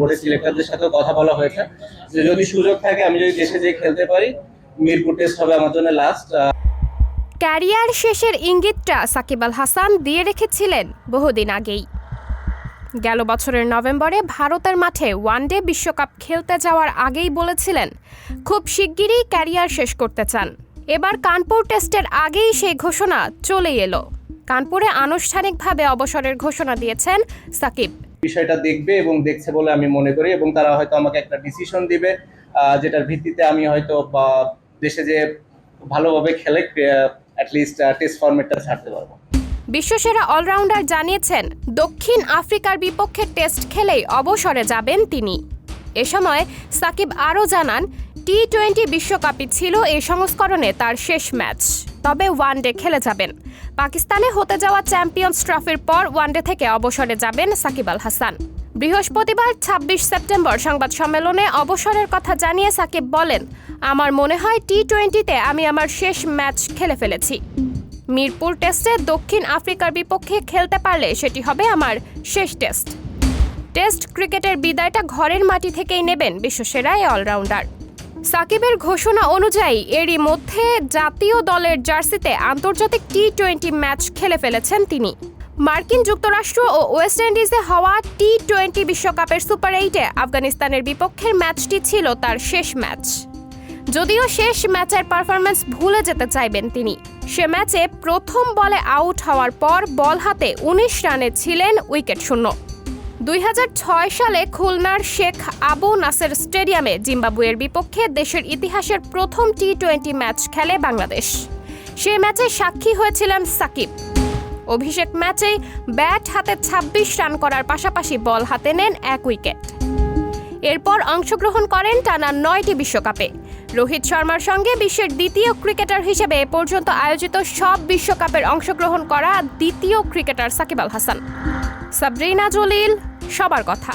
বোর্ডের সিলেক্টরদের সাথে কথা বলা হয়েছে যে যদি সুযোগ থাকে আমি যদি দেশে যেয়ে খেলতে পারি মিরপুর টেস্ট হবে আমার জন্য লাস্ট। ক্যারিয়ার শেষের ইঙ্গিতটা সাকিব আল হাসান দিয়ে রেখেছিলেন বহুদিন আগেই। গেল বছরের নভেম্বরে ভারতের মাঠে ওয়ানডে বিশ্বকাপ খেলতে যাওয়ার আগেই বলেছিলেন খুব শিগগিরই ক্যারিয়ার শেষ করতে চান। এবার কানপুর টেস্টের আগেই সেই ঘোষণা চলেই এলো। কানপুরে আনুষ্ঠানিকভাবে অবসরের ঘোষণা দিয়েছেন সাকিব। বিষয়টা দেখবে এবং দেখছে বলে আমি মনে করি এবং তারা হয়তো আমাকে একটা ডিসিশন দিবে যেটার ভিত্তিতে আমি হয়তো দেশে যে ভালোভাবে খেলে অ্যাটলিস্ট টেস্ট ফরম্যাটটা ছাড়তে পারবো। বিশ্বসেরা অলরাউন্ডার জানিয়েছেন দক্ষিণ আফ্রিকার বিপক্ষে টেস্ট খেলেই অবসরে যাবেন তিনি। এ সময় সাকিব আরও জানান টি-20 বিশ্বকাপই ছিল এই সংস্করণে তার শেষ ম্যাচ, তবে ওয়ানডে খেলে যাবেন। পাকিস্তানে হতে যাওয়া চ্যাম্পিয়ন্স ট্রফির পর ওয়ানডে থেকে অবসরে যাবেন সাকিব আল হাসান। বৃহস্পতিবার ২৬ সেপ্টেম্বর সংবাদ সম্মেলনে অবসরের কথা জানিয়ে সাকিব বলেন, আমার মনে হয় টি-20তে আমি আমার শেষ ম্যাচ খেলে ফেলেছি। মিরপুর টেস্টে দক্ষিণ আফ্রিকার বিপক্ষে খেলতে পারলে সেটি হবে আমার শেষ টেস্ট ক্রিকেটের বিদায়টা ঘরের মাটি থেকেই নেবেন বিশ্বসেরা এই অলরাউন্ডার। সাকিবের ঘোষণা অনুযায়ী এরই মধ্যে জাতীয় দলের জার্সিতে আন্তর্জাতিক টি-20 ম্যাচ খেলে ফেলেছেন তিনি। মার্কিন যুক্তরাষ্ট্র ও ওয়েস্ট ইন্ডিজে হওয়া টি-20 বিশ্বকাপের সুপার 8-এ আফগানিস্তানের বিপক্ষের ম্যাচটি ছিল তার শেষ ম্যাচ। যদিও শেষ ম্যাচের পারফরম্যান্স ভুলে যেতে চাইবেন তিনি। সে ম্যাচে প্রথম বলে আউট হওয়ার পর বল হাতে ১৯ রানে ছিলেন উইকেট শূন্য। ২০০৬ সালে খুলনার শেখ আবু নাসের স্টেডিয়ামে জিম্বাবুয়ের বিপক্ষে দেশের ইতিহাসের প্রথম টি-20 ম্যাচ খেলে বাংলাদেশ। সে ম্যাচে সাক্ষী হয়েছিলেন সাকিব। অভিষেক ম্যাচেই ব্যাট হাতে ২৬ রান করার পাশাপাশি বল হাতে নেন ১ উইকেট। এরপর অংশগ্রহণ করেন টানা ৯টি বিশ্বকাপে। রোহিত শর্মার সঙ্গে বিশ্বের দ্বিতীয় ক্রিকেটার হিসেবে এ পর্যন্ত আয়োজিত সব বিশ্বকাপের অংশগ্রহণ করা দ্বিতীয় ক্রিকেটার সাকিব আল হাসান। সাবরিনা জলিল, সবার কথা।